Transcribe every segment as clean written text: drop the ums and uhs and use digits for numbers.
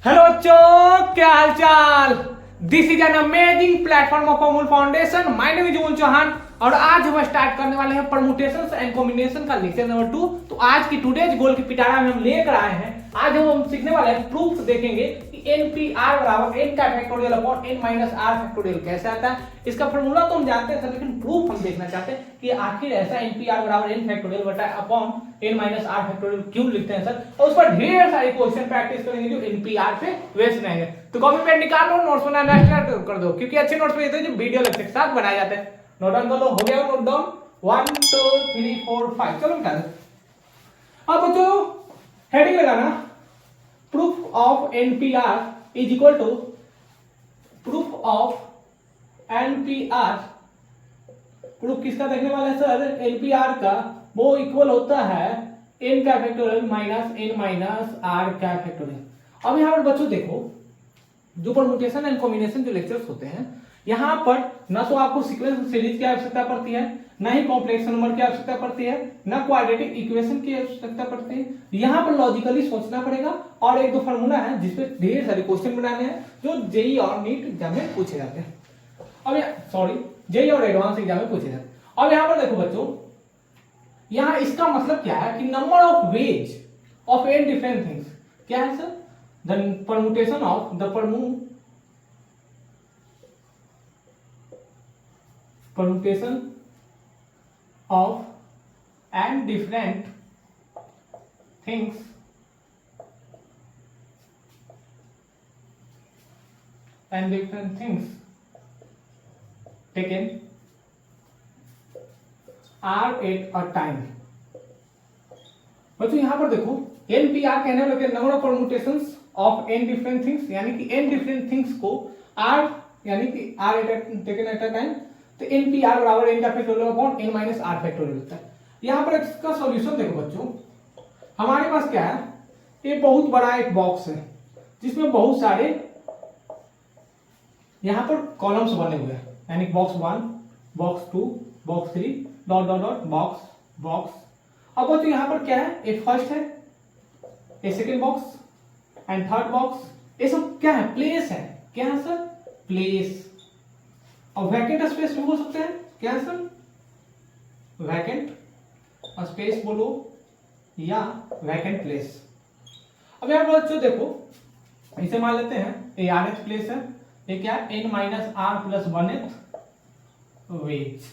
Hello बच्चों, क्या हाल चाल। This is an amazing platform of Amul foundation. My name is Amul Chauhan और आज हम स्टार्ट करने वाले हैं परमुटेशंस एंड कॉम्बिनेशन का लेक्चर नंबर 2। तो आज की टुडेज गोल की पिटारा में हम लेकर आए हैं। आज हम सीखने वाले हैं, प्रूफ देखेंगे कि NPR बराबर n का factorial upon n minus r factorial कैसे आता है। इसका फॉर्मूला तो हम जानते हैं सर, लेकिन प्रूफ हम देखना चाहते हैं कि आखिर ऐसा NPR बराबर n फैक्टोरियल बटा upon n minus r factorial क्यों लिखते हैं सर। और उस पर ढेर सारी क्वेश्चन प्रैक्टिस करेंगे जो NPR पे वेस्ट रहेंगे। तो कॉपी पेन निकाल लो, नोट्स बनाना स्टार्ट कर दो, क्योंकि अच्छे नोट्स में जो वीडियो लेक्चर के साथ बनाए जाते हैं। नोट डाउन कर लो, हो गया नोट डाउन। 1 2 3 4 5 चलो निकाल दो। अब बच्चों हेडिंग लगाना, proof of NPR is equal to proof of NPR। प्रूफ किसका देखने वाला है सर? NPR का। वो इक्वल होता है n का factorial minus n minus r का फैक्टोरियल। अब यहाँ पर बच्चों देखो, जो परम्यूटेशन एंड कॉम्बिनेशन जो लेक्चर्स होते हैं, यहाँ पर ना तो आपको सीक्वेंस सीरीज की आवश्यकता पड़ती है, ना ही कॉम्प्लेक्स नंबर की आवश्यकता पड़ती है, ना क्वाड्रेटिक इक्वेशन की आवश्यकता पड़ती है। यहाँ पर लॉजिकली सोचना पड़ेगा और एक दो फॉर्मूला है जिसपे ढेर सारे क्वेश्चन बनाने हैं जो जेई और नीट एग्जाम में पूछे जाते हैं। अब सॉरी, जेई और एडवांस एग्जाम में पूछे जाते हैं। अब यहाँ पर देखो बच्चों, यहाँ इसका मतलब क्या है कि number of ways of n different things क्या है sir? The permutation of the permutation of and different things taken are at a time। बच्चों यहां पर देखो, NPR कहने वाले number of permutations of n different things, यानी कि n डिफरेंट थिंग्स को r यानी कि r taken at a time. तो NPR बराबर n का factorial upon n minus r factorial होता है। यहाँ पर इसका सॉल्यूशन देखो बच्चों, हमारे पास क्या है, ये बहुत बड़ा एक बॉक्स है जिसमें बहुत सारे यहाँ पर कॉलम्स बने हुए हैं, यानी box 1, box 2, box 3, dot dot dot box box. अब बच्चों यहाँ पर क्या है, एक फर्स्ट है, एक second box and third box. ये सब क्या है? प्लेस है। क्या है सर? प्लेस। और वैकेंट स्पेस भी बोल सकते हैं। क्या है सर? वैकेंट स्पेस बोलो या वैकेंट प्लेस। अब यहाँ पर बच्चों देखो, इसे मान लेते हैं ये rth प्लेस है, ये क्या है? n minus r plus 1th वेज।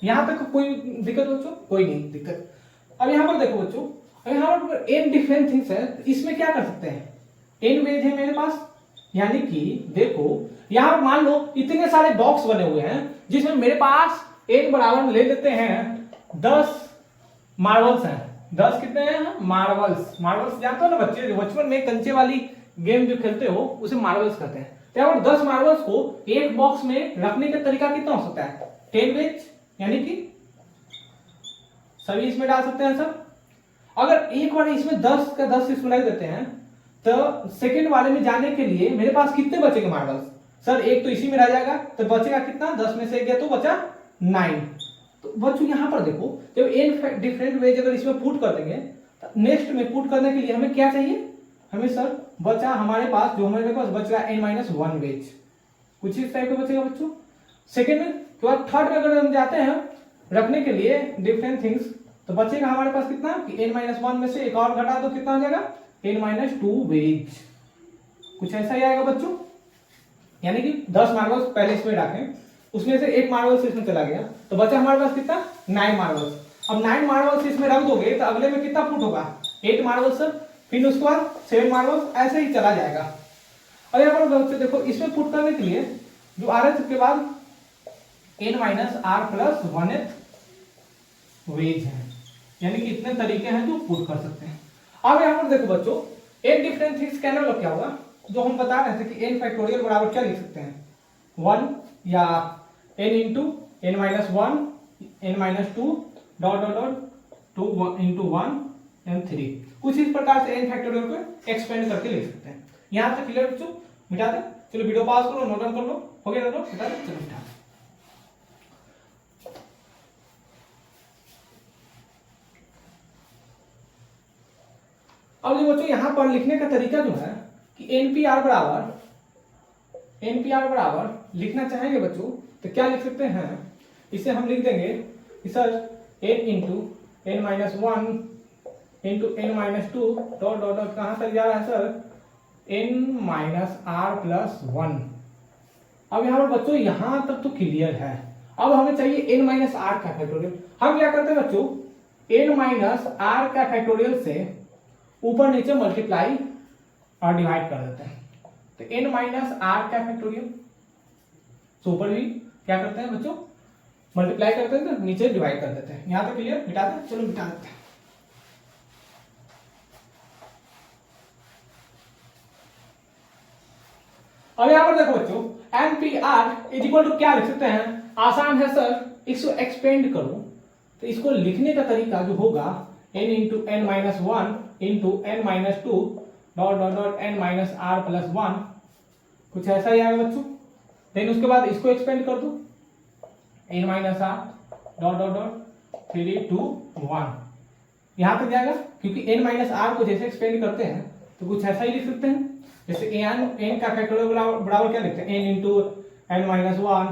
यहां तक कोई दिक्कत बच्चों? कोई नहीं दिक्कत। अब यहाँ पर देखो बच्चों, यहाँ पर n डिफरेंट थिंग्स है, इसमें क्या कर सकते हैं? n वेज है मेरे पास, यानी कि देखो यहां मान लो इतने सारे बॉक्स बने हुए हैं जिसमें मेरे पास n बराबर ले लेते हैं 10 मार्बल्स हैं। 10 कितने हैं? मार्बल्स। मार्बल्स जानते हो ना बच्चे, जो बचपन में कंचे वाली गेम जो खेलते हो उसे मार्बल्स कहते हैं। तो यहाँ पर 10 मार्बल्स को एक बॉक्स में रखने का तरीका कितना हो सकता है? 10 वेज, यानी कि सभी इसमें डाल सकते हैं सर। अगर एक बार इसमें 10 का 10 इसमें लग देते हैं तो सेकेंड वाले में जाने के लिए मेरे पास कितने बचेंगे मार्बल्स? सर एक तो इसी में रह जाएगा, तो बचेगा कितना? 10 में से गया तो बचा 9। तो बच्चों यहां पर देखो, जब n डिफरेंट वेज अगर इसमें पुट कर देंगे तो नेक्स्ट में पुट करने के लिए हमें क्या चाहिए? हमें सर बचा हमारे पास, जो हमारे पास बच रहा है n माइनस 1 वेज, कुछ इस टाइप का बचेगा बच्चों। सेकेंड में के बाद थर्ड में अगर हम जाते हैं रखने के लिए डिफरेंट थिंग्स, तो बचेगा हमारे पास कितना कि n माइनस 1 में से एक और घटा दो, कितना हो जाएगा? n माइनस 2 वेज। कुछ ऐसा ही आएगा बच्चों, यानी कि 10 मार्बल्स पहले इसमें रखें, उसमें से एक मार्बल इसमें चला गया, तो बचा हमारे पास कितना? 9 मार्बल्स। अब 9 मार्बल्स इसमें रख दोगे तो अगले में कितना फुट होगा? 8 मार्बल्स सर, फिर उसके बाद 7 मार्बल्स, ऐसे ही चला जाएगा। और यहाँ पर बच्चों देखो, इसमें पुट करने के लिए जो rth के बाद n minus r plus 1th वेज है, यानी कि इतने तरीके हैं जो पुट कर सकते हैं। अब यहाँ पर देखो बच्चों, n डिफरेंट थिंग्स कहने वाला क्या होगा, जो हम बता रहे थे कि n फैक्टोरियल बराबर क्या लिख सकते हैं? 1 या n into n minus 1 n minus 2 dot dot dot 2 into 1 n 3। कुछ इस प्रकार से n फैक्टोरियल को एक्सपेंड करके लिख सकते हैं। यहां तक क्लियर बच्चों? मिटा दे, चलो वीडियो पॉज करो, नोट डाउन कर लो, हो गया नोट? मिटा दे, चलो मिटा। अब जो बच्चों यहाँ पर लिखने का तरीका जो है कि एनपीआर बराबर लिखना चाहेंगे बच्चों तो क्या लिख सकते हैं, इसे हम लिख देंगे कि sir n into n minus one into n minus two dot dot dot कहाँ तक जा रहा है sir n minus r plus one. अब यहाँ पर बच्चों यहां तक तो क्लियर है। अब हमें चाहिए एन माइनस आर का फैक्टोरियल। हम क्या करते हैं बच्चों, एन माइनस आर का फैक्टोरियल से ऊपर नीचे मल्टीप्लाई और डिवाइड कर देते हैं। तो एन माइनस आर का फैक्टोरियल तो ऊपर भी क्या करते हैं बच्चों, मल्टीप्लाई करते हैं तो नीचे डिवाइड कर देते हैं। यहां तक क्लियर, मिटा दें, चलो मिटा देते हैं। अब यहां पर देखो बच्चों n p r is equal to क्या लिख सकते हैं, आसान है सर, इसको एक्सपेंड करो तो इसको लिखने का तरीका जो होगा n into n minus one into n minus two dot dot dot n minus r plus one, कुछ ऐसा ही आएगा बच्चों। देन उसके बाद इसको एक्सपेंड कर दो n minus r dot dot dot 3 2 1, यहां तक जाएगा क्योंकि एन माइनस आर को जैसे एक्सपेंड करते हैं तो कुछ ऐसा ही लिख सकते हैं। जैसे एन का फैक्टोरियल बराबर क्या लिखते हैं, n into n minus one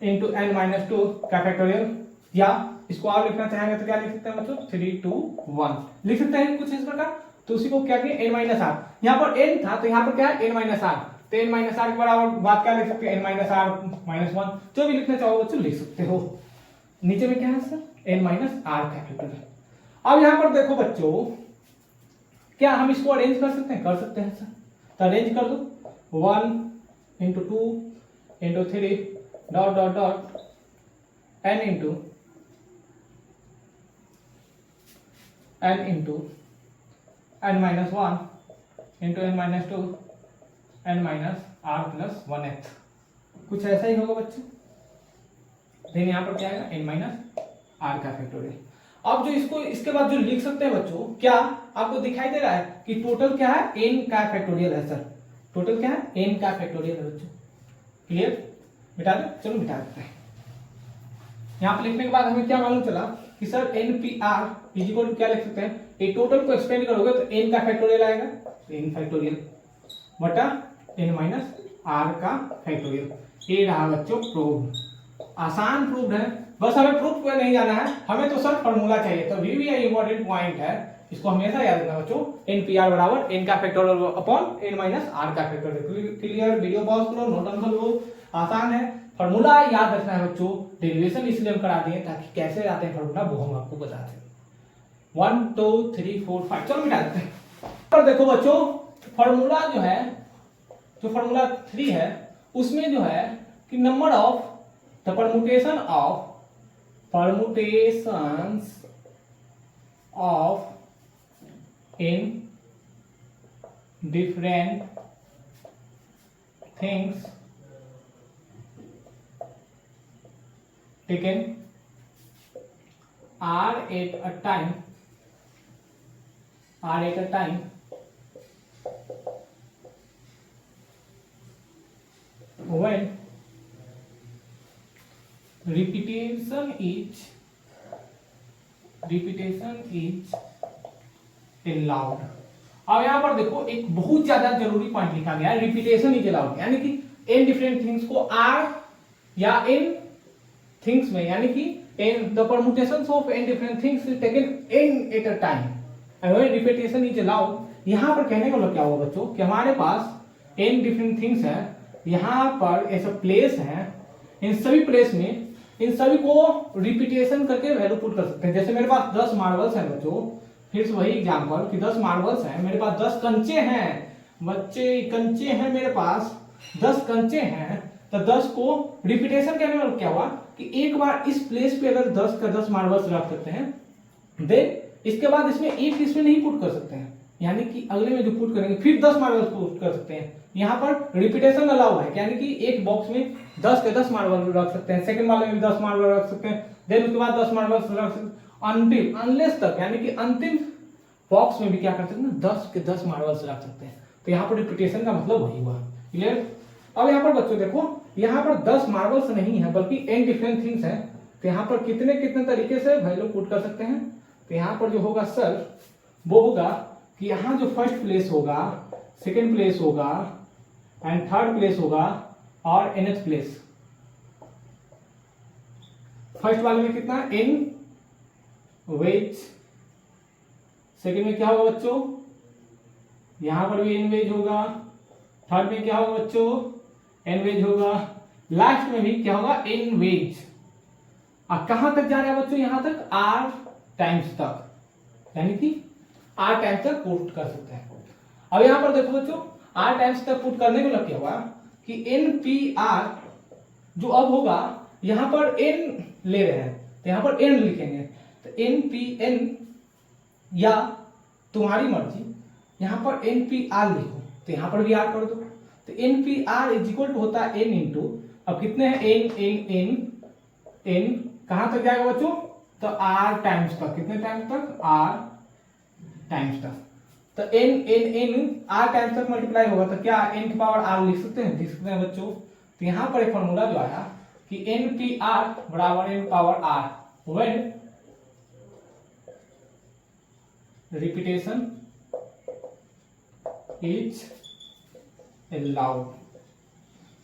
into n minus two का फैक्टोरियल, या इसको आप लिखना चाहेंगे तो क्या लिख सकते हैं बच्चों 3 2 1 लिख सकते हैं कुछ इस प्रकार। तो उसी को क्या किया एन माइनस आर, यहाँ पर एन था तो यहाँ पर क्या है एन माइनस आर, तो एन माइनस आर के बराबर बात क्या लिख सकते हैं n minus r minus one, जो भी लिखना चाहो बच्चों लिख सकते हो। नीचे में क्या है सर एन माइनस आर का फैक्टोरियल। अब यहाँ पर देखो बच्चों क्या हम इसको अरेंज कर सकते हैं, कर सकते हैं सर, तो अरेंज कर दो 1 into 2 into 3 dot dot dot n into n minus one into n minus two n minus r plus one th, कुछ ऐसा ही होगा बच्चों। देन यहाँ पर क्या आएगा एन माइनस आर का फैक्टोरियल। अब जो इसको इसके बाद जो लिख सकते हैं बच्चों, क्या आपको दिखाई दे रहा है कि टोटल क्या है एन का फैक्टोरियल है सर, टोटल क्या है एन का फैक्टोरियल है बच्चों। क्लियर, मिटा दे, चलो मिटा देते हैं। यहाँ पर लिखने के बाद हमें क्या मालूम चला कि sir n p r is equal to क्या लिख सकते हैं, ये टोटल को एक्सपेंड करोगे तो एन का फैक्टोरियल आएगा, एन फैक्टोरियल बटा एन माइनस आर का फैक्टोरियल। ये रहा बच्चों प्रूफ, आसान प्रूफ है, बस हमें प्रूफ पे नहीं जाना है, हमें तो सर फॉर्मूला चाहिए। तो भी इंपॉर्टेंट पॉइंट है, इसको हमेशा याद रखना बच्चों, एन पी आर बराबर एन का factorial upon n minus r का फैक्टोरियल। क्लियर, वीडियो पॉज करो, नोट डाउन कर लो, आसान है। फॉर्मूला याद रखना है बच्चों, डेरिवेशन इसलिए हम करा दिए ताकि कैसे आते हैं फॉर्मूला वो हम आपको बताते हैं। 1 2 3 4 5, चलो मिटा देते हैं। पर देखो बच्चों फॉर्मूला जो है, जो फॉर्मूला 3 है उसमें जो है कि number of the permutations of in different things taken are at a time when repetition is allowed। अब यहां पर देखो एक बहुत ज्यादा जरूरी पॉइंट लिखा गया है, रिपीटेशन इज अलाउड, यानी कि इन डिफरेंट थिंग्स को आर या इन थिंग्स में, यानी कि the permutations of n different things is taken in at a time and when repetition is allowed. यहां पर कहने का मतलब क्या हुआ बच्चों कि हमारे पास एन डिफरेंट थिंग्स है, यहां पर ऐसा प्लेस है, इन सभी प्लेस में इन सभी को रिपीटेशन करके वैल्यू पुट कर सकते हैं। जैसे मेरे पास 10 मार्बल्स हैं बच्चों, फिर से वही एग्जांपल कि 10 मार्बल्स हैं, मेरे पास 10 कंचे हैं बच्चे, कंचे हैं मेरे पास 10 कंचे हैं, तो 10 को रिपीटेशन करने में क्या हुआ कि एक बार इस प्लेस पे अगर 10 का 10 मार्बल्स रख सकते हैं, देन इसके बाद इसमें एक इसमें नहीं पुट कर सकते हैं, यानी कि अगले में जो पुट करेंगे फिर 10 मार्बल्स पुट कर सकते हैं। यहाँ पर रिपीटेशन अलाउ है, यानी कि एक बॉक्स में 10 के 10 मार्बल रख सकते हैं, सेकंड वाले में 10 मार्बल रख सकते हैं, देन उसके बाद 10 मार्बल्स रख सकते हैं, अंतिम अनलेस तक, यानी कि अंतिम बॉक्स में भी क्या कर सकते हैं 10 के 10 मार्बल्स रख सकते हैं। तो यहाँ पर रिपीटेशन का मतलब वही हुआ। क्लियर। अब यहाँ पर बच्चों देखो यहाँ पर 10 मार्बल्स नहीं है बल्कि n डिफरेंट थिंग्स है, तो यहाँ पर कितने कितने तरीके से वैल्यू पुट कर सकते हैं। तो यहाँ पर जो होगा सर वो होगा कि यहाँ जो फर्स्ट प्लेस होगा सेकेंड प्लेस होगा एंड थर्ड प्लेस होगा और nth प्लेस। फर्स्ट वाले में कितना n वेज, सेकेंड में क्या होगा बच्चों, यहां पर भी n वेज होगा, थर्ड में क्या होगा बच्चों n वेज होगा, लास्ट में भी क्या होगा n वेज। अब कहां तक जा रहा है बच्चों, यहां तक r टाइम्स तक, यानी कि r टाइम्स तक पुट कर सकते हैं। अब यहां पर देखो बच्चों r टाइम्स तक पुट करने में लग क्या हुआ कि npr जो अब होगा, यहां पर n ले रहे हैं तो यहां पर n लिखेंगे, तो npn या तुम्हारी मर्जी, यहां पर npr लिखो तो यहां पर भी r कर दो, तो npr इज इक्वल टू होता है n इंटू, अब कितने हैं n कहां तक जाएगा बच्चों, तो r टाइम्स तक, कितने टाइम्स तक, r टाइम्स तक, तो n r टाइम्स तक मल्टीप्लाई होगा तो क्या n की पावर r लिख सकते हैं बच्चों। तो यहां पर एक फॉर्मूला जो आया कि npr बराबर n power r when repetition is allowed,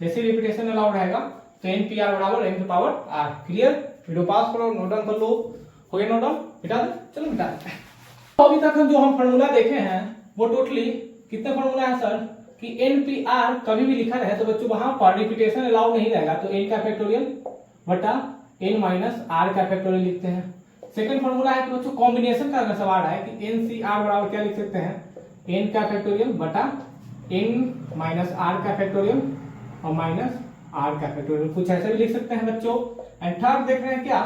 जैसे रिपीटेशन अलाउड रहेगा तो npr बराबर n की पावर r। क्लियर, वीडियो पास करो, नोट डाउन कर लो, हो गया नोट डाउन, मिटा दो, चलो मिटा दो। तो अभी तक हम जो फॉर्मूला देखे हैं वो टोटली कितने फॉर्मूला है सर, कि npr कभी भी लिखा रहे तो बच्चों वहां पर रिपीटेशन अलाउड नहीं रहेगा, तो n का फैक्टोरियल बटा n माइनस r का फैक्टोरियल लिखते हैं। सेकंड फॉर्मूला है कि बच्चों कॉम्बिनेशन का अगर सवाल है कि ncr बराबर क्या लिख सकते हैं, n का फैक्टोरियल बटा n माइनस r का फैक्टोरियल और माइनस r का फैक्टोरियल, कुछ ऐसा भी लिख सकते हैं बच्चों। एंड थर्ड देख रहे हैं क्या,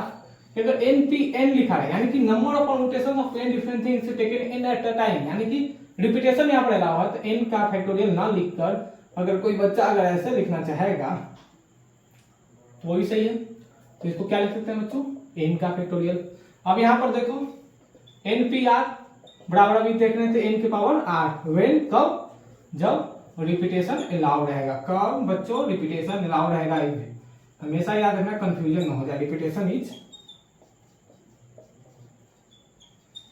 अगर npn लिखा है यानी कि number of permutation of n different things taken in at a time, यानी कि रिपीटेशन यहां पर अलाउ है, तो n का फैक्टोरियल ना लिखकर अगर कोई बच्चा अगर ऐसे लिखना चाहेगा तो वो भी सही है, तो इसको क्या लिख सकते हैं बच्चों, n का फैक्टोरियल। अब यहां पर देखो npr बराबर अभी देख रहे थे n की पावर r, व्हेन कब, जब रिपीटेशन अलाउ रहेगा, कब बच्चों रिपीटेशन अलाउ रहेगा, हमेशा याद रखना कंफ्यूजन ना हो जाए, रिपीटेशन इज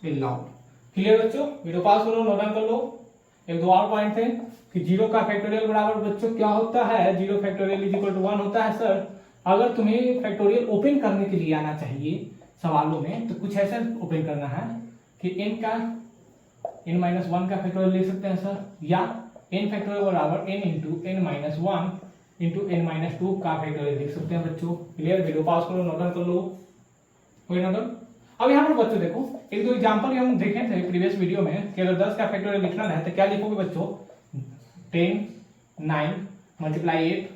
अलाउड। क्लियर बच्चों, वीडियो पास करो, नोट डाउन कर लो। एक दो और पॉइंट थे कि जीरो का फैक्टोरियल बराबर बच्चों क्या होता है, zero factorial is equal to 1 होता है सर। अगर तुम्हें फैक्टोरियल ओपन करने के लिए आना चाहिए सवालों में तो कुछ ऐसा ओपन करना है कि n का n माइनस 1 का फैक्टोरियल लिख सकते हैं सर, या n फैक्टोरियल बराबर n into n minus 1 into n minus 2 का फैक्टोरियल लिख सकते हैं बच्चों। क्लियर, वीडियो पास करो, नोट डाउन कर लो, कोई नोट डाउन। अब यहाँ पर बच्चों देखो एक दो एग्जांपल हम देखे थे प्रीवियस वीडियो में कि अगर 10 का फैक्टोरियल लिखना है तो क्या लिखोगे बच्चों, 10 9 मल्टीप्लाई 8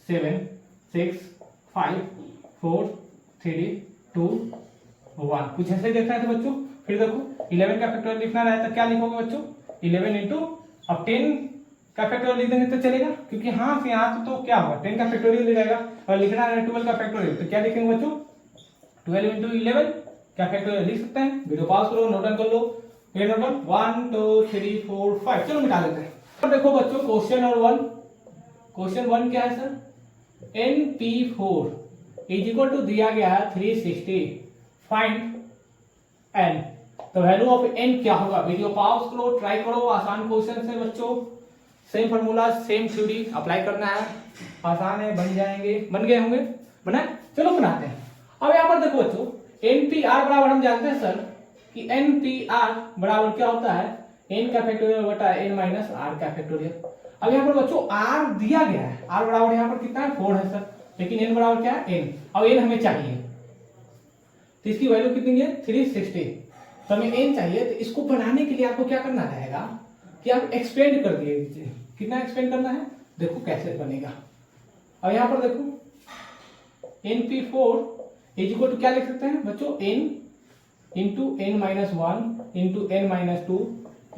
7 6 5 4 3 2 1, कुछ ऐसे देख रहे थे बच्चों। फिर देखो 11 का फैक्टोरियल लिखना है तो क्या लिखोगे बच्चों, 11 इंटू, अब 10 का फैक्टोरियल लिख देंगे तो चलेगा, क्योंकि हाँ से यहाँ तो क्या होगा 10 का फैक्टोरियल ले जाएगा, और लिखना है 12 का फैक्टोरियल तो क्या लिखेंगे बच्चों, 12 इंटू 11 क्या फैक्टोरियल लिख सकते हैं। वीडियो पास करो, नोट डाउन कर लो, ये नोट डाउन 1 2 3 4 5, चलो मिटा लेते हैं। अब देखो बच्चों क्वेश्चन और 1, क्वेश्चन 1 क्या है sir, np4 is equal to दिया गया है 360, फाइंड n, तो वैल्यू ऑफ n क्या होगा। वीडियो पॉज करो, ट्राई करो, आसान क्वेश्चन है बच्चों, same formula same theory apply करना है, आसान है, बन जाएंगे, बन गए होंगे, बना, चलो बनाते हैं। अब यहाँ पर देखो बच्चों npr बराबर हम जानते हैं सर कि npr बराबर क्या होता है, n का फैक्टोरियल बटा n माइनस r का फैक्टोरियल। अब यहाँ पर बच्चों r दिया गया है, r बराबर यहाँ पर कितना है 4 है सर, लेकिन n बराबर क्या है n, अब n हमें चाहिए तो इसकी वैल्यू कितनी है 360, तो हमें n चाहिए, तो इसको बनाने के लिए आपको क्या करना रहेगा कि आप एक्सपेंड कर दिए, कितना एक्सपेंड करना है, देखो कैसे बनेगा। अब यहाँ पर देखो np4 इज इक्वल टू क्या लिख सकते हैं बच्चों, n into n minus 1 into n minus 2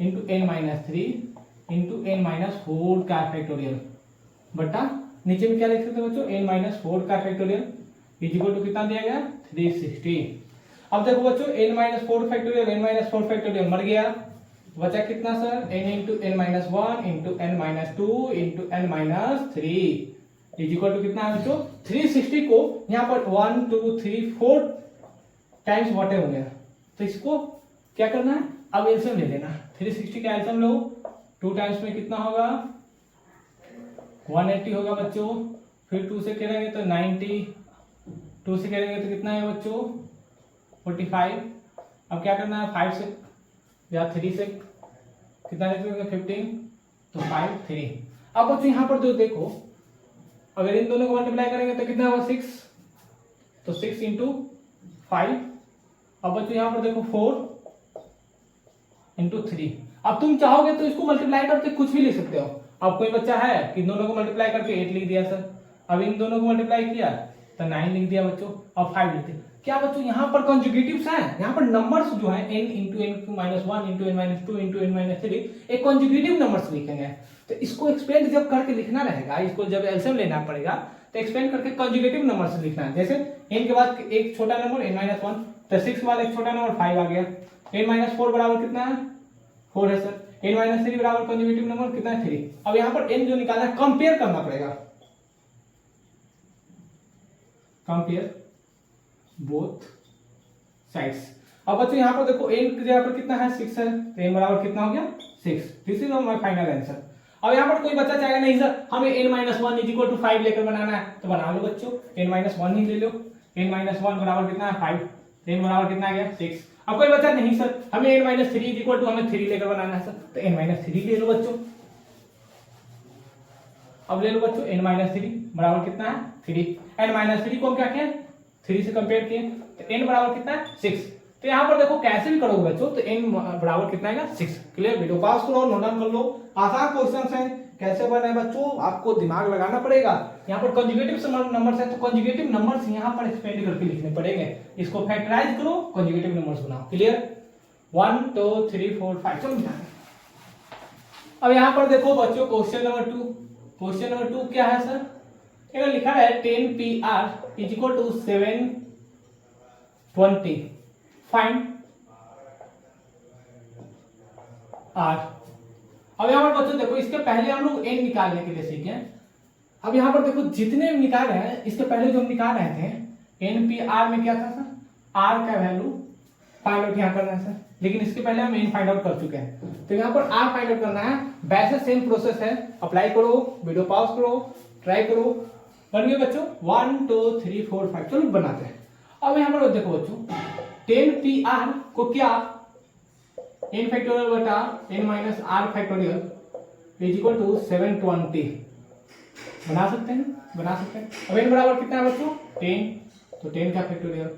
into n minus 3 into n minus 4 का फैक्टोरियल बटा नीचे में क्या लिख सकते हैं बच्चों, n माइनस 4 का फैक्टोरियल इज इक्वल टू कितना दिया गया 360। अब देखो बच्चों n minus 4 factorial, n minus 4 factorial मर गया, बचा कितना sir, n into n minus 1 into n minus 2 into n minus 3 is equal to कितना है बच्चों 360 को यहाँ पर 1 2 3 4 टाइम्स बटे हुए हैं, तो इसको क्या करना है, अब एलसीएम ले लेना, 360 का एलसीएम लो 2 टाइम्स में कितना होगा 180 होगा बच्चों। फिर 2 से करेंगे तो 90, 2 से करेंगे तो कितना है बच्चों 45। अब क्या करना है 5 से या 3 से कितना लिखेंगे 15, तो 5 3। अब बच्चों यहाँ पर जो देखो अगर इन दोनों को मल्टीप्लाई करेंगे तो कितना होगा 6, तो 6 इंटू 5। अब बच्चों यहाँ पर देखो 4 इंटू 3। अब तुम चाहोगे तो इसको मल्टीप्लाई करके कुछ भी लिख सकते हो। अब कोई बच्चा है कि दोनों को मल्टीप्लाई करके 8 लिख दिया सर, अब इन दोनों को मल्टीप्लाई किया तो 9 लिख दिया बच्चों, अब 5 लिखते। क्या बच्चों यहाँ पर कॉन्जुगेटिव्स हैं, यहाँ पर नंबर्स जो है n into n minus 1 into n minus 2 into n minus 3 एक कॉन्जुगेटिव नंबर्स लिखेंगे। तो इसको एक्सपेंड जब करके लिखना रहेगा, इसको जब एलसीएम लेना पड़ेगा तो एक्सपेंड करके कॉन्जुगेटिव नंबर्स लिखना है। जैसे n के बाद एक छोटा नंबर n माइनस 1, तो 6 के बाद एक छोटा नंबर 5 आ गया। n माइनस 4 बराबर कितना है 4 है सर। n माइनस 3 बराबर कॉन्जुगेटिव नंबर कितना है 3। अब यहाँ पर n जो निकालना है कंपेयर करना पड़ेगा, कंपेयर बोथ साइड्स। अब बच्चों यहाँ पर देखो n की जगह पर कितना है 6 है, तो n बराबर कितना हो गया 6। This is my final answer. अब यहाँ पर कोई बच्चा चाहेगा नहीं सर हमें n minus 1 is equal to 5 लेकर बनाना है, तो बना लो बच्चों n माइनस 1 ही ले लो। n माइनस 1 बराबर कितना है 5, n बराबर कितना आ गया 6। अब कोई बच्चा नहीं सर हमें n minus 3 is equal to हमें 3 लेकर बनाना है सर, तो n माइनस 3 ले लो बच्चों। अब ले लो बच्चों n माइनस 3 बराबर कितना है 3। n माइनस 3 को हम क्या किए 3 से कंपेयर किए, तो n बराबर कितना है 6। तो यहाँ पर देखो कैसे भी करोगे बच्चों तो n बराबर कितना है 6। क्लियर, वीडियो पास करो, नोट डाउन कर लो। आसान क्वेश्चन है, कैसे बने बच्चों आपको दिमाग लगाना पड़ेगा। यहाँ पर कंजुगेटिव नंबर्स है तो कंजुगेटिव नंबर्स यहाँ पर एक्सपेंड करके लिखने पड़ेंगे। इसको फैक्टराइज करो, कंजुगेटिव नंबर्स बनाओ। क्लियर, 1 2 3 4 5। चलो अब यहाँ पर देखो बच्चों क्वेश्चन नंबर 2। क्वेश्चन नंबर 2 क्या है सर, यहाँ लिखा है 10pr is equal to 720 find r। अब यहाँ पर बच्चों देखो इसके पहले हम लोग n निकालने के लिए सीखे। अब यहाँ पर देखो जितने निकाल रहे हैं इसके पहले जो हम निकाल रहे थे npr में क्या था सर r का वैल्यू फाइंड आउट यहाँ करना है सर, लेकिन इसके पहले हम n फाइंड आउट कर चुके हैं। तो यहाँ पर r फाइंड आउट करना है, वैसे सेम प्रोसेस है। अप्लाई करो, वीडियो पॉज करो, ट्राई करो। बन गए बच्चों 1 2 3 4 5। चलो बनाते हैं। अब यहाँ पर देखो बच्चों 10pr को क्या n फैक्टोरियल बटा n minus r factorial is equal to 720 बना सकते हैं, बना सकते हैं। अब n बराबर कितना है बच्चों 10, तो 10 का फैक्टोरियल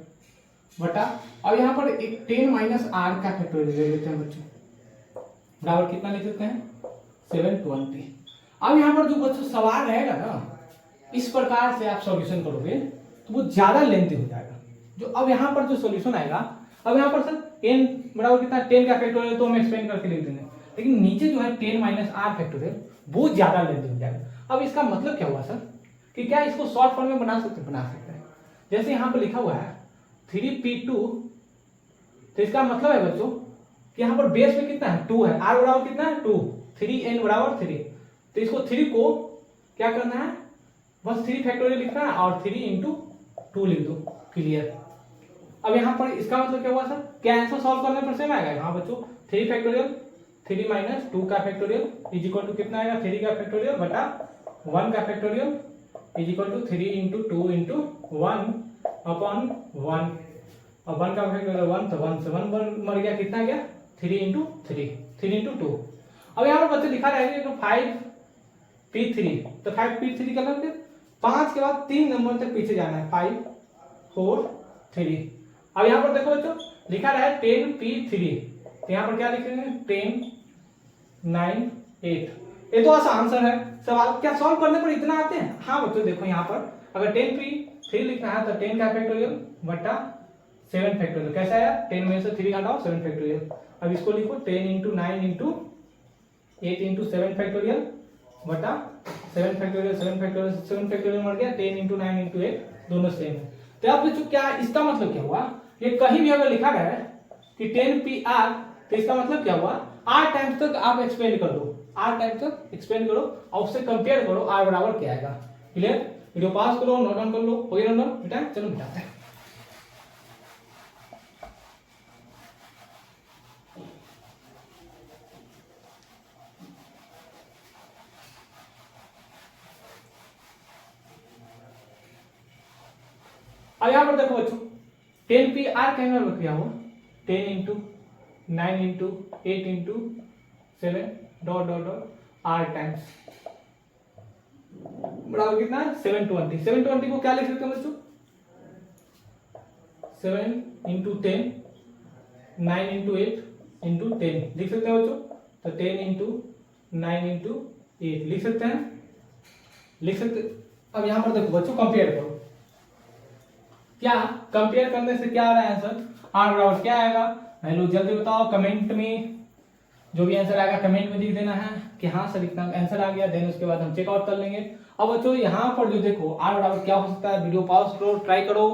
बटा, अब यहाँ पर एक 10 माइनस r का फैक्टोरियल ले लेते हैं बच्चों, बराबर कितना लिख सकते हैं 720। अब यहाँ पर जो बच्चों सवाल रहेगा ना इस प्रकार से आप सॉल्यूशन करोगे तो वो ज्यादा लेंथी हो जाएगा। जो अब यहाँ पर जो सॉल्यूशन आएगा, अब यहाँ पर सर n बराबर कितना 10 का फैक्टोरियल तो हम एक्सपेंड करके लिख देंगे, लेकिन नीचे जो है 10 माइनस r फैक्टोरियल वो ज्यादा लेंथी हो जाएगा। अब इसका मतलब क्या हुआ सर कि क्या इसको शॉर्ट फॉर्म में बना सकते हैं। जैसे यहाँ पर लिखा हुआ है 3p2, तो इसका मतलब है बच्चों कि यहाँ पर बेस में कितना है 2 है, r बराबर कितना है 2, 3n बराबर 3। तो इसको 3 को क्या करना है बस 3 फैक्टोरियल लिखना है और 3 इंटू 2 लिख दो। क्लियर। अब यहाँ पर इसका मतलब क्या हुआ सर, क्या आंसर सॉल्व करने पर सेम आएगा। हाँ बच्चों 3 फैक्टोरियल 3 माइनस 2 का फैक्टोरियल इज इक्वल टू कितना आएगा 3 का फैक्टोरियल बटा 1 का factorial is equal to 3 into 2 into 1 upon 1। अब 1 का फैक्टोरियल 1, तो 1 से 1 मर गया, कितना गया 3 इंटू 3 इंटू 2। अब यहाँ पर बच्चे लिखा रहेगा तो 5p3, तो 5p3 का मतलब 5 के बाद 3 नंबर तक पीछे जाना है 5 4 3। अब यहाँ पर देखो बच्चों लिखा रहा है 10p3, तो यहाँ पर क्या लिखेंगे 10 9 8। ये तो आसान आंसर है। सवाल क्या सॉल्व करने पर इतना आते हैं। हाँ बच्चों देखो यहाँ पर अगर 10p3 लिखना है तो 10 का फैक्टोरियल बटा 7 फैक्टोरियल। कैसा आया 10 में से 3 घटाओ 7 फैक्टोरियल। अब इसको लिखो 10 इंटू 9 इंटू 8 इंटू 7 फैक्टोरियल बटा 7 फैक्टोरियल 7 फैक्टोरियल 7 फैक्टोरियल मर गया 10 इंटू 9 इंटू 8 दोनों सेम है। तो अब बच्चों क्या इसका मतलब क्या हुआ, ये कहीं भी अगर लिखा गया है कि 10pr तो इसका मतलब क्या हुआ r टाइम्स तक आप एक्सपेंड कर दो, r टाइम्स तक एक्सपेंड करो और उससे कंपेयर करो r बराबर क्या आएगा। क्लियर, वीडियो पास करो, नोट डाउन कर लो। हो गया नोट बेटा, चलो मिटाते हैं। अब यहाँ पर देखो बच्चों 10p r कैंगल में किया हुआ 10 into 9 into 8 into 7 dot dot dot r times बराबर कितना है 720। 720 को क्या लिख सकते हैं बच्चों 7 इंटू 10 9 इंटू 8 इंटू 10 लिख सकते हैं बच्चों। तो 10 इंटू 9 इंटू 8 लिख सकते हैं, लिख सकते। अब यहां पर देखो बच्चों कंपेयर करो, क्या कंपेयर करने से क्या आ रहा है आंसर, r बराबर क्या आएगा वैल्यू जल्दी बताओ कमेंट में, जो भी आंसर आएगा कमेंट में लिख देना है कि हाँ सर इतना आंसर आ गया, देन उसके बाद हम चेकआउट कर लेंगे। अब बच्चों यहाँ पर जो देखो r बराबर क्या हो सकता है, वीडियो पॉज करो ट्राई करो,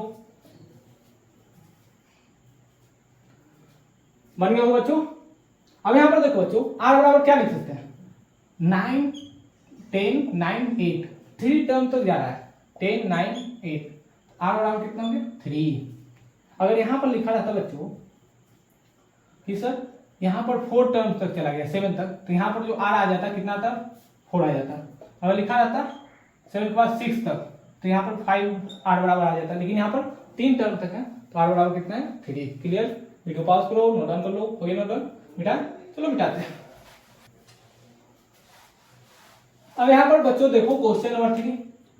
बन गया हो बच्चों। अब यहाँ पर देखो बच्चों r बराबर क्या लिख सकते हैं 9 10 9 8 3 टर्म तक जा रहा है 10 9 8 r बराबर कितना हो गया 3। अगर यहाँ पर लिखा रहता बच्चों कि सर यहाँ पर 4 टर्म तक चला गया 7 तक, तो यहाँ पर जो r आ जाता कितना था 4 आ जाता। अगर लिखा रहता 7 के बाद 6 तक तो यहाँ पर 5 r बराबर आ जाता, लेकिन यहाँ पर 3 टर्म तक है तो r बराबर कितना है 3। क्लियर, वीडियो पॉज करो नोट डाउन कर लो, हो गया नोट डाउन, मिटा चलो मिटाते हैं। अब यहाँ पर बच्चों देखो क्वेश्चन नंबर 3,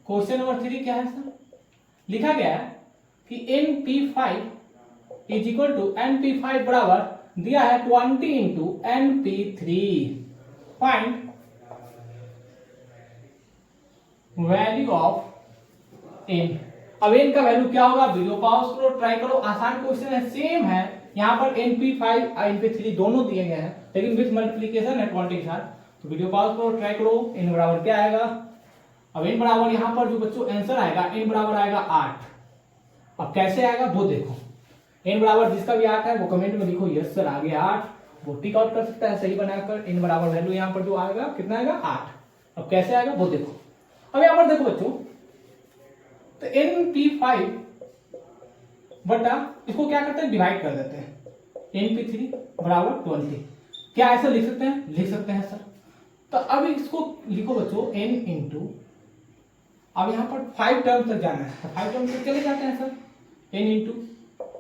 क्वेश्चन नंबर 3 क्या है सर, लिखा गया है कि np5 is equal to np5 बराबर दिया है 20 into np3, find value of n। अब n का वैल्यू क्या होगा, वीडियो पॉज करो ट्राई करो, आसान क्वेश्चन है, सेम है। यहाँ पर np5 और np3 दोनों दिए गए हैं लेकिन विथ मल्टीप्लीकेशन है 20 के साथ, तो वीडियो पॉज करो ट्राई करो, n बराबर क्या आएगा। अब n बराबर यहाँ पर जो बच्चों आंसर आएगा n बराबर आएगा 8। अब कैसे आएगा वो देखो, n बराबर जिसका भी 8 है वो कमेंट में लिखो यस सर आ गया 8, वो टिक आउट कर सकता है सही बनाकर। n बराबर वैल्यू यहाँ पर जो आएगा कितना आएगा 8। अब कैसे आएगा वो देखो। अब यहाँ पर देखो बच्चों तो np5 बटा इसको क्या करते हैं डिवाइड कर देते हैं np3 बराबर 20। क्या ऐसा लिख सकते हैं, लिख सकते हैं सर। तो अब इसको लिखो बच्चों n इंटू, अब यहाँ पर 5 टर्म तक जाना है तो 5 टर्म तक चले जाते हैं sir, n into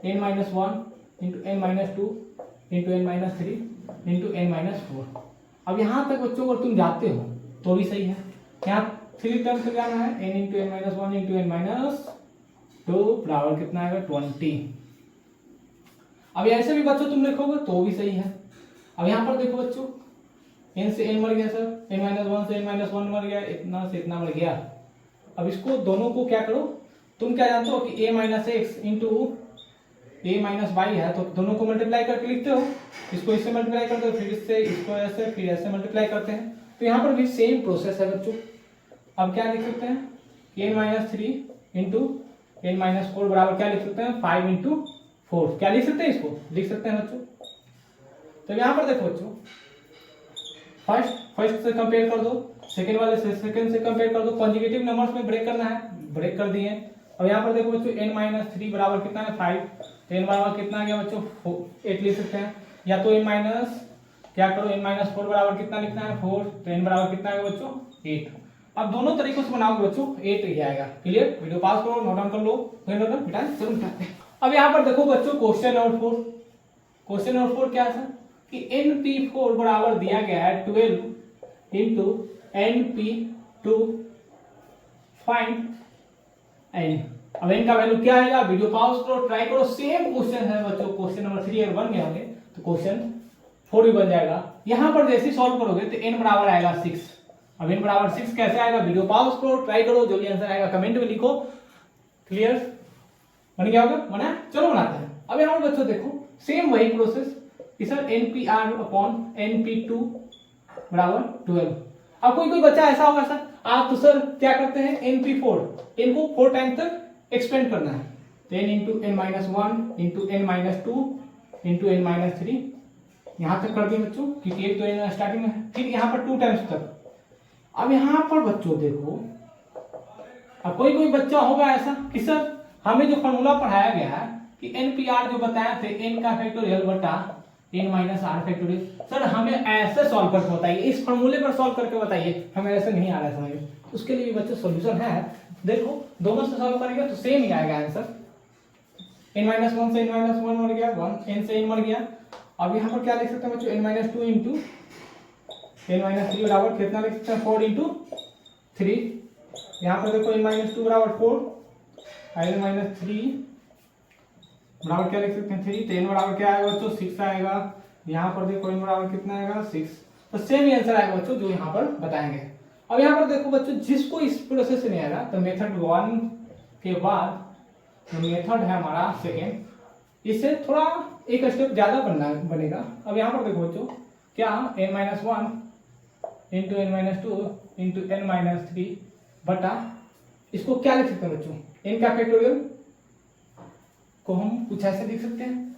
n minus 1 into n minus 2 into n minus 3 into n minus 4। अब यहाँ तक बच्चों अगर तुम जाते हो तो भी सही है, यहाँ 3 टर्म तक जाना है n into n minus 1 into n minus 2 बराबर कितना आएगा 20। अब ऐसे भी बच्चों तुम लिखोगे तो भी सही है। अब यहाँ पर देखो बच्चों n से n मर गया सर, n माइनस 1 से n माइनस 1 मर गया, इतना से इतना मर गया। अब इसको दोनों को क्या करो, तुम क्या जानते हो कि a minus x into a minus y है तो दोनों को मल्टीप्लाई करके लिखते हो, इसको इससे मल्टीप्लाई करते हो फिर इससे, इसको ऐसे फिर ऐसे मल्टीप्लाई करते हैं। तो यहाँ पर भी सेम प्रोसेस है बच्चों। अब क्या लिख सकते हैं n minus 3 into n minus 4 बराबर क्या लिख सकते हैं 5 इंटू 4, क्या लिख सकते हैं इसको लिख सकते हैं बच्चों। तो यहाँ पर देखो बच्चों फर्स्ट से कंपेयर कर दो, सेकंड वाले से सेकंड से कंपेयर कर दो, कॉन्जुगेटिव नंबर्स में ब्रेक करना है, ब्रेक कर दिए। अब यहाँ पर देखो बच्चों n माइनस 3 बराबर कितना है 5, तो n बराबर कितना आ गया बच्चों 8 लिख सकते हैं, या तो n माइनस क्या करो n माइनस 4 बराबर कितना लिखना है 4, तो n बराबर कितना आएगा बच्चों 8। अब दोनों तरीकों से बनाओगे बच्चों 8 ही आएगा। क्लियर, वीडियो पास करो नोट डाउन कर लो, चलो मिटाते हैं। अब यहाँ पर देखो बच्चों क्वेश्चन नंबर 4, क्वेश्चन नंबर 4 क्या है सर कि np4 बराबर दिया गया है 12 इंटू np2, फाइंड n। अब n का वैल्यू क्या आएगा, वीडियो पॉज करो ट्राई करो, सेम क्वेश्चन है बच्चों। क्वेश्चन नंबर 3 अगर बन गया होंगे तो क्वेश्चन 4 भी बन जाएगा। यहाँ पर जैसे सॉल्व करोगे तो n बराबर आएगा 6। अब n बराबर 6 कैसे आएगा, वीडियो पॉज करो ट्राई करो, जो भी आंसर आएगा कमेंट में लिखो। क्लियर, बन गया होगा, बना, चलो बनाते हैं। अब यहाँ बच्चों देखो सेम वही प्रोसेस कि सर npr अपॉन np2 बराबर 12। अब कोई बच्चा ऐसा होगा सर आप तो सर क्या करते हैं np4 n को 4 टाइम तक एक्सपेंड करना है, तो n into n minus 1 into n minus 2 into n minus 3 यहाँ तक कर दिए बच्चों, क्योंकि एक तो n स्टार्टिंग में है, फिर यहाँ पर 2 टाइम्स तक। अब यहाँ पर बच्चों देखो अब कोई बच्चा होगा ऐसा कि सर हमें जो फॉर्मूला पढ़ाया गया है कि npr जो बताया थे n का फैक्टोरियल बटा n minus r factorial, sir हमें ऐसे सॉल्व करके बताइए, इस फॉर्मूले पर सॉल्व करके बताइए, हमें ऐसे नहीं आ रहा है समझ में। उसके लिए बच्चों सॉल्यूशन है, देखो दोनों से सॉल्व करेंगे तो सेम ही आएगा आंसर। n-1 से n-1 मर गया, 1 n से n मर गया। अब यहाँ पर क्या लिख सकते हैं बच्चों, n-2 इंटू n-3 बराबर कितना लिख सकते हैं, 4 इंटू 3। यहाँ पर देखो n-2 बराबर 4, n-3 बराबर क्या लिख सकते हैं 3, तो n बराबर क्या आएगा बच्चों 6 आएगा। यहाँ पर देखो n बराबर कितना आएगा 6, तो सेम ही आंसर आएगा बच्चों जो यहाँ पर बताएंगे। अब यहाँ पर देखो बच्चों जिसको इस प्रोसेस से नहीं आएगा तो मेथड 1 के बाद जो मेथड है हमारा सेकेंड, इससे थोड़ा एक स्टेप ज्यादा बनेगा। अब यहाँ पर देखो बच्चों क्या n-1 into n-2 into n-3 बटा, इसको क्या लिख सकते हैं बच्चों, n का फैक्टोरियल को हम कुछ ऐसे लिख सकते हैं,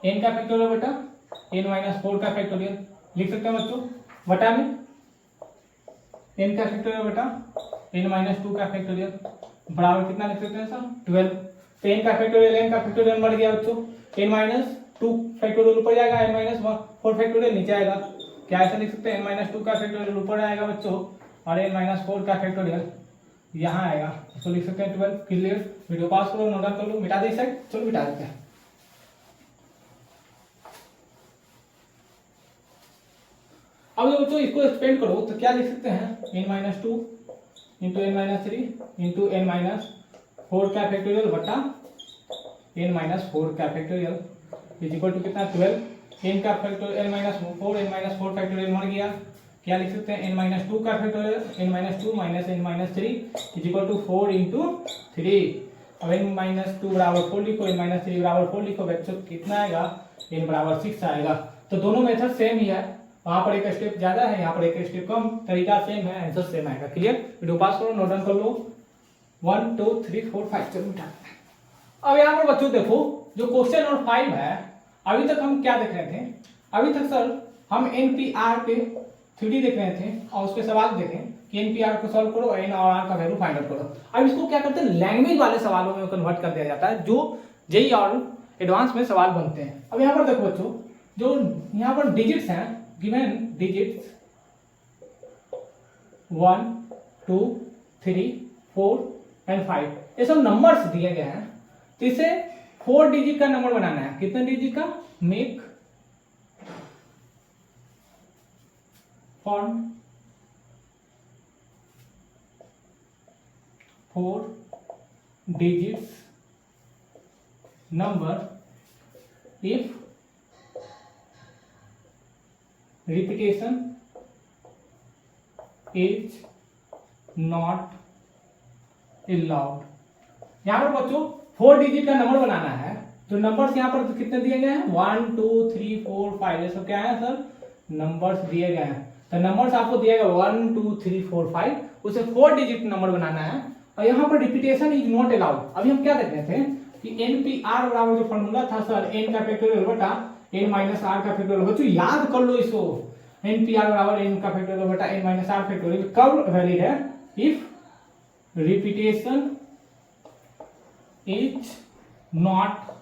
n का फैक्टोरियल बटा n-4 का फैक्टोरियल लिख सकते हैं बच्चों, बटा में n का फैक्टोरियल बटा n-2 का फैक्टोरियल बराबर कितना लिख सकते हैं सर 12। तो n का फैक्टोरियल मर गया बच्चों, n-2 फैक्टोरियल ऊपर जाएगा, n-4 फैक्टोरियल नीचे आएगा। क्या ऐसा लिख सकते हैं, n-2 का फैक्टोरियल ऊपर आएगा बच्चों और n-4 का फैक्टोरियल यहाँ आएगा, इसको लिख सकते हैं 12। क्लियर, वीडियो पास करो, नोट डाउन कर लो, मिटा दे साइड, चलो मिटा देते हैं। अब जब बच्चों इसको एक्सपेंड करो तो क्या लिख सकते हैं, n-2 into n-3 into n-4 का फैक्टोरियल बटा n-4 का फैक्टोरियल इज इक्वल टू कितना 12। n का फैक्टोरियल n-4 फैक्टोरियल मर गया, क्या लिख सकते हैं n-2 का factorial n-2 minus n-3 is equal to 4 into 3। अब n-2 बराबर 4 लिखो, n-3 बराबर 4 लिखो बच्चों, कितना आएगा n बराबर 6 आएगा। तो दोनों मेथड सेम ही है, वहां पर एक स्टेप ज्यादा है, यहाँ पर एक स्टेप कम, तरीका सेम है, आंसर सेम आएगा। क्लियर, वीडियो पास करो, नोट डाउन कर लो, 1 2 3 4 5 चलो मिटा। अब यहाँ पर बच्चों देखो जो क्वेश्चन नंबर 5 है, अभी तक हम क्या देख रहे थे, अभी तक सर हम NP-r पे 3D देख रहे थे और उसके सवाल देखें कि NP-r को सॉल्व करो, n और r का वैल्यू फाइंड आउट करो। अब इसको क्या करते हैं, लैंग्वेज वाले सवालों में कन्वर्ट कर दिया जाता है, जो जेई और एडवांस में सवाल बनते हैं। अब यहाँ पर देखो बच्चों जो यहाँ पर डिजिट्स हैं, गिवन डिजिट्स 1 2 3 4 एंड 5, ये सब नंबर्स दिए गए हैं, तो इसे 4 डिजिट का नंबर बनाना है। कितने डिजिट का, make form 4 digits number if repetition is not allowed। यहाँ पर बच्चों 4 डिजिट का नंबर बनाना है, तो नंबर्स यहाँ पर कितने दिए गए हैं 1 2 3 4 5, ये सब क्या है सर नंबर्स दिए गए हैं। तो नंबर्स आपको दिया गया 1 2 3 4 5, उसे 4 डिजिट नंबर बनाना है और यहाँ पर रिपीटेशन इज नॉट अलाउड। अभी हम क्या देख रहे थे कि NP-r बराबर जो फॉर्मूला था सर n का फैक्टोरियल बटा n-r का फैक्टोरियल, बच्चों याद कर लो इसको, NP-r बराबर n का फैक्टोरियल बटा n-r फैक्टोरियल कब वैलिड है, if repetition is not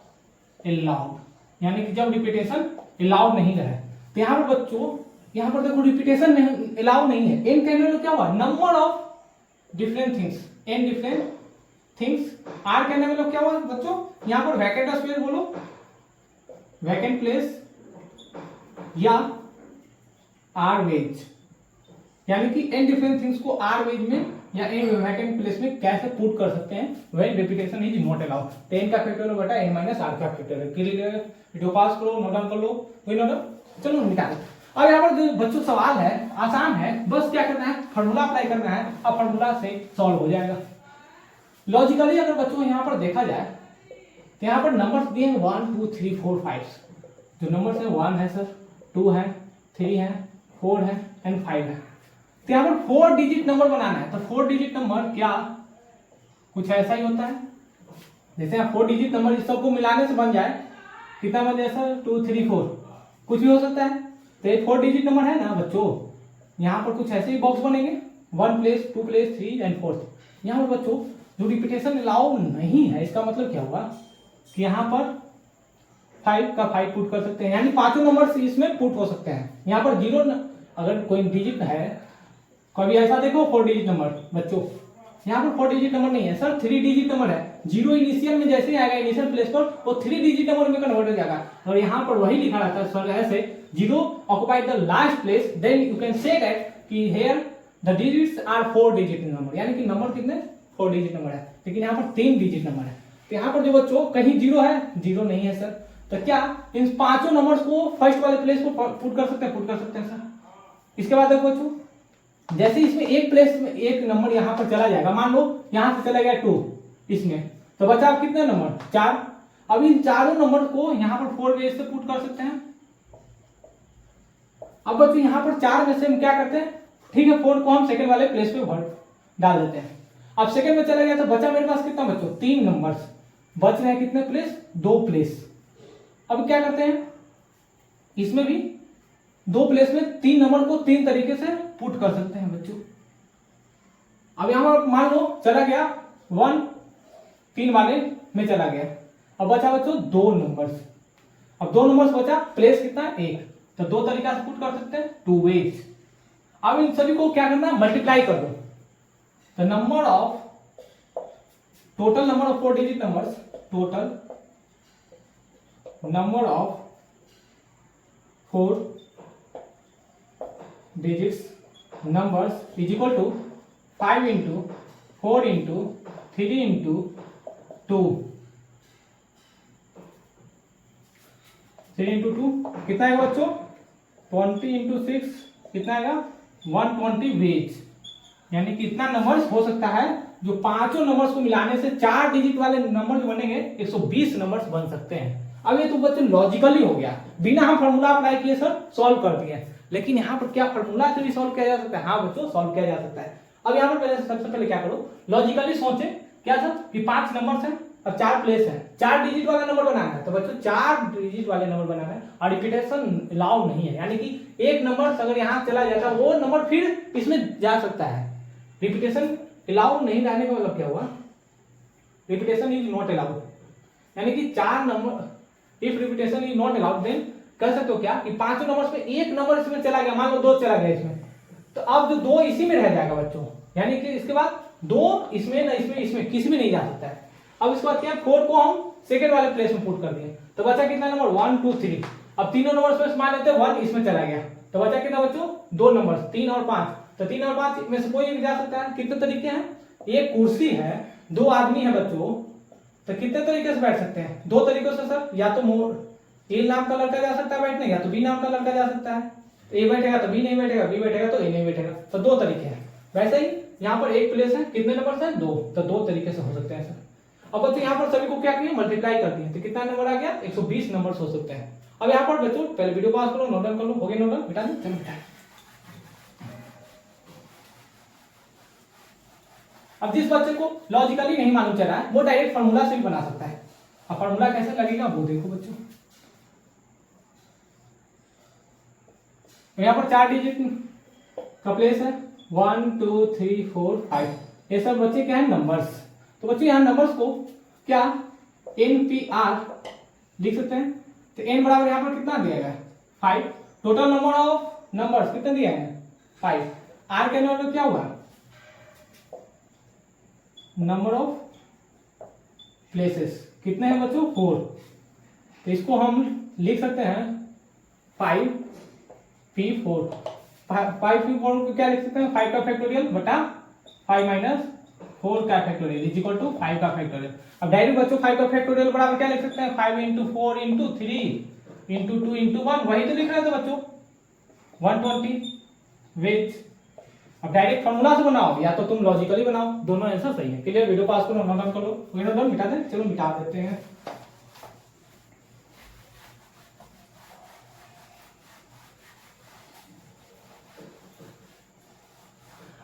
allowed, यानी कि जब रिपीटेशन अलाउड नहीं है। तो यहाँ पर बच्चों यहाँ पर देखो रिपीटेशन में अलाउड नहीं है, n कहने में क्या हुआ number of different things, n different things, r कहने में क्या हुआ बच्चों, यहाँ पर वैकेंट स्पेस बोलो, वैकेंट प्लेस या आर वेज, यानी कि n डिफरेंट थिंग्स को आर वेज में या n वैकेंट प्लेस में कैसे पुट कर सकते हैं, when repetition is not allowed. तो n का फैक्टोरियल बटा n-r का फैक्टोरियल। क्लियर, वीडियो पास करो, नोट डाउन कर लो, कोई नोट डाउन, चलो निकाल। अब यहाँ पर जो बच्चों सवाल है आसान है, बस क्या करना है फॉर्मूला अप्लाई करना है, अब फॉर्मूला से सॉल्व हो जाएगा। लॉजिकली अगर बच्चों यहाँ पर देखा जाए तो यहाँ पर नंबर्स दिए हैं 1 2 3 4 5, जो नंबर्स है 1 है सर, 2 है, 3 है, 4 है एंड 5 है। तो यहाँ पर 4 डिजिट नंबर बनाना है, तो 4 डिजिट नंबर क्या कुछ ऐसा ही होता है, जैसे आप 4 डिजिट नंबर इस सबको मिलाने से बन जाए, कितना बन जाए सर 2 3 4, कुछ भी हो सकता है। तो ये 4 डिजिट नंबर है ना बच्चों, यहाँ पर कुछ ऐसे ही बॉक्स बनेंगे 1 प्लेस 2 प्लेस 3 एंड 4। यहाँ पर बच्चों जो रिपीटेशन अलाउ नहीं है, इसका मतलब क्या हुआ कि यहाँ पर 5 का 5 पुट कर सकते हैं, यानी पांचों नंबर इसमें पुट हो सकते हैं। यहाँ पर 0 अगर कोई डिजिट है, कभी ऐसा देखो 4 डिजिट नंबर बच्चों, यहाँ पर 4 डिजिट नंबर नहीं है सर, 3 डिजिट नंबर है, जीरो इनिशियल में जैसे ही आएगा इनिशियल प्लेस पर वो 3 डिजिट नंबर में कन्वर्ट हो जाएगा। और यहाँ पर वही लिखा रहता है सर ऐसे, zero occupied the last place, then you can say that कि here the digits are 4 digit number, यानी कि नंबर कितने 4 डिजिट नंबर है, लेकिन यहाँ पर 3 डिजिट नंबर है। तो यहाँ पर जो बच्चों कहीं जीरो है, जीरो नहीं है सर, तो क्या इन पांचों नंबर्स को फर्स्ट वाले प्लेस को पुट कर सकते हैं, पुट कर सकते हैं सर। इसके बाद देखो बच्चों, जैसे इसमें एक प्लेस में एक नंबर यहाँ पर चला जाएगा, मान लो यहाँ से चला गया 2 इसमें, तो बचा आप कितने नंबर 4। अब इन चारों नंबर को यहाँ पर 4 बेस से पुट कर सकते हैं। अब बच्चों यहाँ पर 4 में से हम क्या करते हैं, ठीक है 4 को हम सेकंड वाले प्लेस पे भर डाल देते हैं। अब सेकंड में चला गया तो बचा मेरे पास कितना बच्चों 3 नंबर्स, बच रहे हैं कितने प्लेस 2 प्लेस। अब क्या करते हैं, इसमें भी 2 प्लेस में 3 नंबर को 3 तरीके से पुट कर सकते हैं बच्चों। अब यहां पर मान लो चला गया 1 3 वाले में चला गया, अब बचा बच्चों 2 नंबर्स। अब 2 नंबर्स बचा, प्लेस कितना 1, तो 2 तरीका से पुट कर सकते हैं 2 वेज। अब इन सभी को क्या करना है, मल्टीप्लाई कर दो। The number of total number of 4 digit numbers, total number of 4 digits numbers is equal to 5 into 4 into 3 into 2, 3 into 2 कितना आएगा बच्चों 20 into 6 कितना आएगा 120 वेज, यानी कि इतना नंबर्स हो सकता है जो पांचों नंबर्स को मिलाने से 4 डिजिट वाले नंबर जो बनेंगे 120 नंबर्स बन सकते हैं। अब ये तो बच्चों लॉजिकली हो गया, बिना हम फॉर्मूला अप्लाई किए सर सॉल्व कर दिए, लेकिन यहाँ पर क्या फॉर्मूला से भी सॉल्व किया जा सकता है, हाँ बच्चों सॉल्व किया जा सकता है। अब यहाँ पर पहले सबसे पहले क्या करो, लॉजिकली सोचे क्या सर कि 5 नंबर्स हैं और 4 प्लेस है, 4 डिजिट वाला नंबर बनाना है, तो बच्चों 4 डिजिट वाले नंबर बनाना है और रिपीटेशन अलाउ नहीं है, यानी कि एक नंबर अगर यहाँ चला जाता है वो नंबर फिर इसमें जा सकता है। रिपीटेशन अलाउ नहीं रहने का मतलब क्या हुआ, रिपीटेशन इज नॉट अलाउड, यानी कि 4 number, if repetition is not allowed then कर सकते हो क्या कि 5 नंबर्स में एक नंबर इसमें चला गया, मान लो 2 चला गया इसमें, तो अब जो 2 इसी में रह जाएगा बच्चों, यानी कि इसके बाद 2 इसमें ना इसमें किसी में नहीं जा सकता है। अब इसके बाद क्या 4 को हम सेकंड वाले प्लेस में पुट कर दिए, तो बचा कितना नंबर 1 2 3। अब तीनों नंबर्स में मान लेते हैं 1 इसमें चला गया, तो बचा कितना बच्चों 2 नंबर 3 और 5, तो 3 और 5 में से कोई एक जा सकता है। कितने तरीके हैं, एक कुर्सी है 2 आदमी है बच्चों, तो कितने तरीके से बैठ सकते हैं 2 तरीकों से सर, या तो मोर ए नाम का लड़का जा सकता है बैठने, या तो बी नाम का लड़का जा सकता है, ए बैठेगा तो बी नहीं बैठेगा, बी बैठेगा तो ए नहीं बैठेगा, तो 2 तरीके हैं। वैसे ही यहाँ पर एक प्लेस है, कितने नंबर है 2, तो 2 तरीके से हो सकते हैं सर। अब बच्चों यहाँ पर सभी को क्या किया मल्टीप्लाई कर दिए, तो कितना नंबर आ गया 120 नंबर हो सकते हैं। अब यहाँ पर बच्चों पहले वीडियो पास करो, नोट डाउन कर लो, हो गया नोट डाउन, मिटा दो, चलो मिटा। अब जिस बच्चे को लॉजिकली नहीं मालूम चल रहा है वो डायरेक्ट फार्मूला से भी बना सकता है। अब फार्मूला कैसे लगेगा वो देखो बच्चों, यहाँ पर 4 डिजिट का प्लेस है 1 2 3 4 5, ये सब बच्चे क्या है नंबर्स। तो बच्चों यहाँ नंबर्स को क्या NPR लिख सकते हैं, तो n बराबर यहाँ पर कितना दिया गया है 5, टोटल नंबर ऑफ नंबर्स कितने दिया है 5, r के नंबर क्या हुआ नंबर ऑफ प्लेसेस कितने हैं बच्चों 4, तो इसको हम लिख सकते हैं 5p4, 5p4 को क्या लिख सकते हैं 5 का फैक्टोरियल बटा 5 माइनस 4 का फैक्टोरियल इज इक्वल टू 5 का फैक्टोरियल। अब डायरेक्ट बच्चों 5 का फैक्टोरियल बराबर क्या लिख सकते हैं 5 इंटू 4 इंटू 3 इंटू 2 इंटू 1, वही तो लिख रहे थे बच्चों 120 वेज। अब डायरेक्ट फॉर्मूला से बनाओ या तो तुम लॉजिकली बनाओ, दोनों आंसर सही है। क्लियर, वीडियो पास करो, नोट डाउन करो, नोट डाउन मिटा दे, चलो मिटा देते हैं।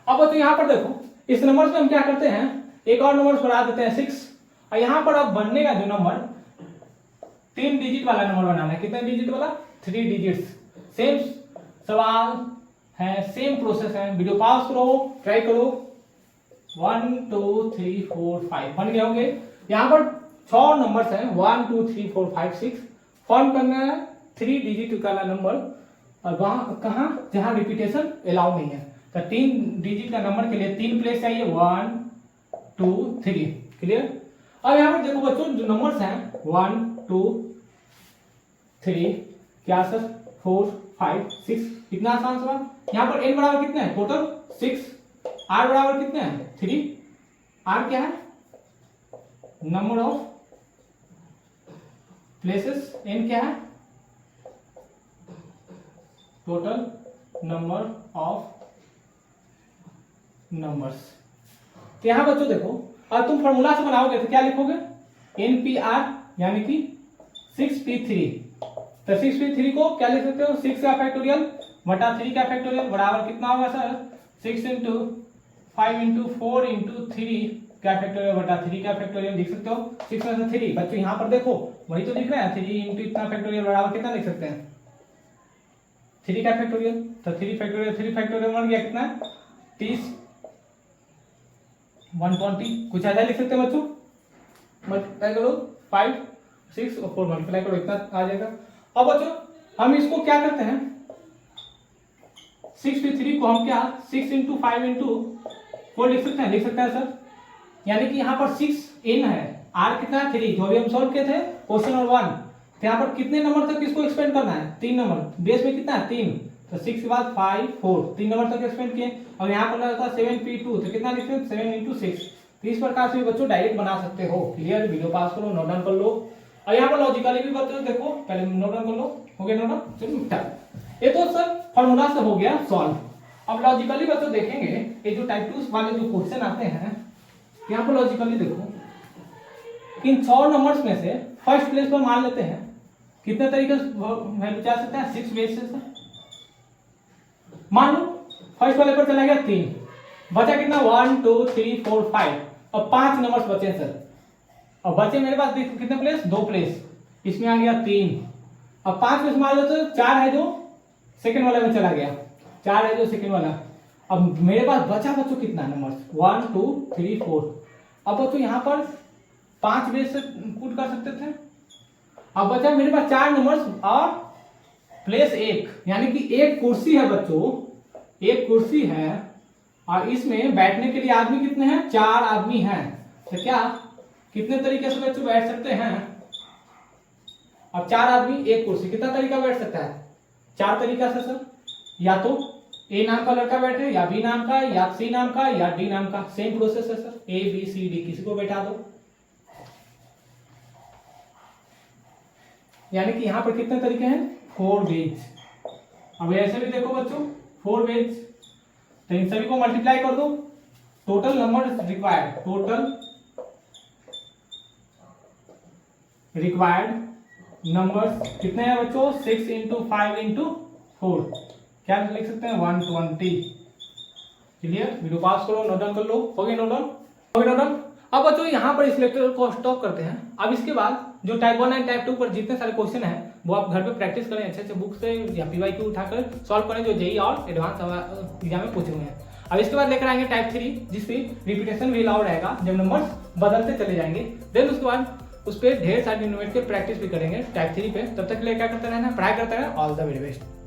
अब तो यहाँ पर देखो इस नंबर से हम क्या करते हैं एक और नंबर बढ़ा देते हैं 6, और यहाँ पर अब बनने का जो नंबर 3 डिजिट वाला नंबर बनाना है, कितने डिजिट वाला 3 डिजिट्स। सेम सवाल है, सेम प्रोसेस है, वीडियो पास करो, ट्राई करो। 1 2 3 4 5 बन गए होंगे। यहाँ पर 6 नंबर्स हैं 1 2 3 4 5 6, फॉर्म करना है 3 डिजिट वाला नंबर, और वहां कहा जहां रिपीटेशन अलाउ नहीं है, तो 3 डिजिट का नंबर के लिए 3 प्लेस चाहिए 1 2 3। क्लियर। अब यहाँ पर देखो बच्चों जो नंबर्स हैं 1 2 3 क्या सर 4 5 6 कितना आसान सवाल। यहाँ पर n बराबर कितने हैं टोटल 6, r बराबर कितने हैं 3, r क्या है नंबर ऑफ प्लेसेस, n क्या है टोटल नंबर ऑफ नंबर्स। तो यहाँ बच्चों देखो और तुम फॉर्मूला से बनाओगे तो क्या लिखोगे NPR यानी कि 6p3। तो 6p3 को क्या लिख सकते हो 6 का फैक्टोरियल बटा 3 का फैक्टोरियल बराबर कितना होगा सर 6 इंटू 5 इंटू 4 इंटू 3 का फैक्टोरियल बटा 3 का फैक्टोरियल लिख सकते हो। 6 में से 3 बच्चों यहाँ पर देखो वही तो लिख रहे हैं 3 इंटू इतना फैक्टोरियल बराबर कितना लिख सकते हैं 3 का फैक्टोरियल। तो 3 फैक्टोरियल बन गया कितना 30 120 कुछ ऐसा लिख सकते हैं बच्चों। मल्टीप्लाई करो 5 6 और 4 मल्टीप्लाई करो इतना आ जाएगा। अब बच्चों हम इसको क्या करते हैं 6p3 को हम क्या 6 इंटू 5 इंटू 4 लिख सकते हैं सर। यानी कि यहाँ पर 6 n है r कितना है 3 जो भी हम सॉल्व किए थे क्वेश्चन नंबर 1। तो यहाँ पर कितने नंबर तक इसको एक्सपेंड करना है 3 नंबर बेस में कितना है 3 तो 6 के बाद 5 4 3 नंबर तक एक्सपेंड किए और यहाँ पर लगा 7p2 तो कितना लिखते हैं 7 इंटू 6। तो इस प्रकार से बच्चों डायरेक्ट बना सकते हो। क्लियर वीडियो पास करो नोट डाउन कर लो और यहाँ पर लॉजिकली भी बच्चों देखो पहले नोट डाउन कर लो हो गया नोट डाउन। चलो ये तो सर फॉर्मूला से हो गया सॉल्व। अब लॉजिकली बच्चों देखेंगे ये जो टाइप 2 वाले जो क्वेश्चन आते हैं यहाँ पर लॉजिकली देखो इन 6 नंबर्स में से फर्स्ट प्लेस पर मान लेते हैं कितने तरीके से वैल्यू जा सकते हैं 6 बेस से मान लो फर्स्ट वाले पर चला गया 3 बचा कितना 1 2 3 4 5 और 5 नंबर्स बचे सर और बचे मेरे पास कितने प्लेस 2 प्लेस इसमें आ गया 3 अब 5 में से मान लो तो 4 है जो सेकंड वाले में चला गया 4 है जो सेकंड वाला। अब मेरे पास बचा बच्चों कितना नंबर 1 2 3 4। अब बच्चों यहाँ पर 5 बेस से पुट कर सकते थे। अब बचा मेरे पास 4 नंबर्स और प्लेस 1 यानी कि एक कुर्सी है बच्चों एक कुर्सी है और इसमें बैठने के लिए आदमी कितने हैं 4 आदमी हैं। तो क्या कितने तरीके से बच्चों बैठ सकते हैं। अब 4 आदमी एक कुर्सी कितना तरीका बैठ सकता है 4 तरीका से सर। या तो ए नाम का लड़का बैठे या बी नाम का या सी नाम का या डी नाम का सेम प्रोसेस है sir A B C D किसी को बैठा दो। यानी कि यहाँ पर कितने तरीके हैं 4 वेज। अब ऐसे भी देखो बच्चों 4 वेज तो इन सभी को मल्टीप्लाई कर दो टोटल नंबर रिक्वायर्ड नंबर्स कितने हैं बच्चों 6 इंटू 5 इंटू 4 क्या लिख सकते हैं 120। क्लियर वीडियो पास करो नोट डाउन कर लो हो गया नोट डाउन। अब बच्चों यहाँ पर इस लेक्चर को स्टॉप करते हैं। अब इसके बाद जो टाइप 1 एंड टाइप 2 पर जितने सारे क्वेश्चन हैं वो आप घर पे प्रैक्टिस करें अच्छे बुक से या PYQ उठाकर सॉल्व करें जो जेई और एडवांस एग्जाम में पूछे हुए हैं। अब इसके बाद लेकर आएंगे टाइप 3 जिससे रिपीटेशन भी अलाउड रहेगा जब नंबर्स बदलते चले जाएंगे। देन उसके बाद उस पर ढेर सारे यूनिट के प्रैक्टिस भी करेंगे टाइप 3 पे। तब तक के लिए क्या करते रहना पढ़ाई करते रहें। All the very best.